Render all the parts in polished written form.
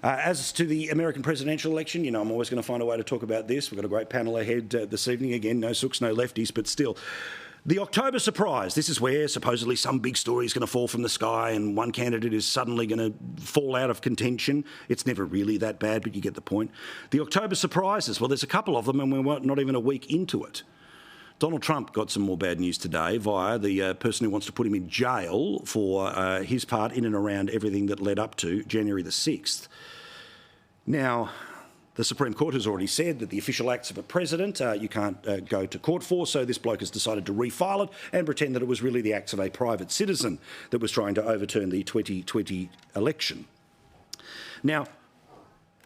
As to the American presidential election, you know, I'm always going to find a way to talk about this. We've got a great panel ahead this evening. Again, no sooks, no lefties, but still. The October surprise. This is where supposedly some big story is going to fall from the sky and one candidate is suddenly going to fall out of contention. It's never really that bad, but you get the point. The October surprises. Well, there's a couple of them and we're not even a week into it. Donald Trump got some more bad news today via the person who wants to put him in jail for his part in and around everything that led up to January the 6th. Now, the Supreme Court has already said that the official acts of a president you can't go to court for, so this bloke has decided to refile it and pretend that it was really the acts of a private citizen that was trying to overturn the 2020 election. Now,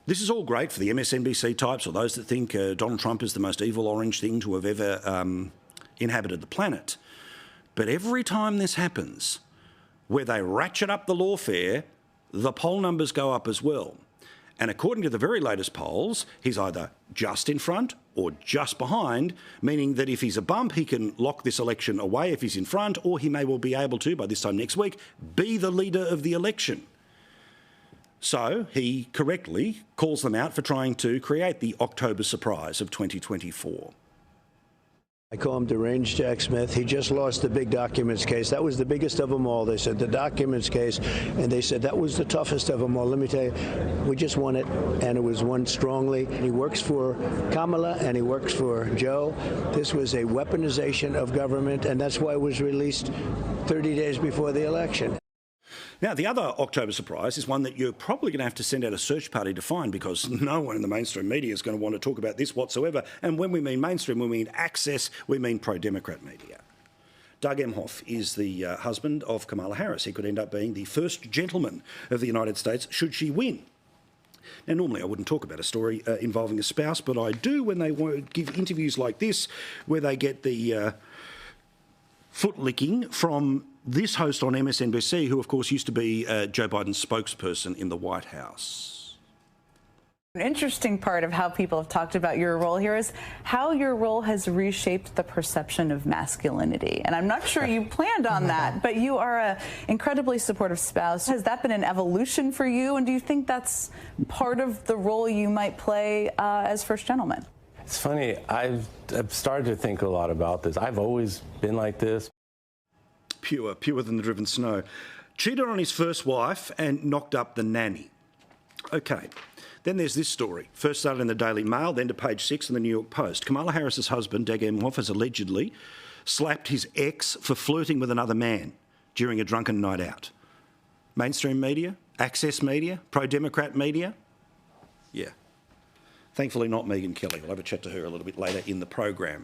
this is all great for the MSNBC types or those that think Donald Trump is the most evil orange thing to have ever inhabited the planet. But every time this happens, where they ratchet up the lawfare, the poll numbers go up as well. And according to the very latest polls, he's either just in front or just behind, meaning that if he's a bump, he can lock this election away if he's in front, or he may well be able to, by this time next week, be the leader of the election. So he correctly calls them out for trying to create the October surprise of 2024. I call him deranged Jack Smith. He just lost the big documents case. That was the biggest of them all. They said the documents case, and they said that was the toughest of them all. Let me tell you, we just won it, and it was won strongly. He works for Kamala, and he works for Joe. This was a weaponization of government, and that's why it was released 30 days before the election. Now, the other October surprise is one that you're probably going to have to send out a search party to find, because no one in the mainstream media is going to want to talk about this whatsoever. And when we mean mainstream, we mean access, we mean pro-Democrat media. Doug Emhoff is the husband of Kamala Harris. He could end up being the first gentleman of the United States should she win. Now, normally I wouldn't talk about a story involving a spouse, but I do when they give interviews like this, where they get the foot licking from this host on MSNBC, who, of course, used to be Joe Biden's spokesperson in the White House. An interesting part of how people have talked about your role here is how your role has reshaped the perception of masculinity. And I'm not sure you planned on that, but you are an incredibly supportive spouse. Has that been an evolution for you? And do you think that's part of the role you might play as first gentleman? It's funny. I've started to think a lot about this. I've always been like this. Purer than the driven snow. Cheated on his first wife and knocked up the nanny. OK, then there's this story. First started in the Daily Mail, then to page 6 in the New York Post. Kamala Harris's husband, Doug Emhoff, has allegedly slapped his ex for flirting with another man during a drunken night out. Mainstream media, access media, pro-Democrat media. Yeah. Thankfully not Megyn Kelly. We'll have a chat to her a little bit later in the program.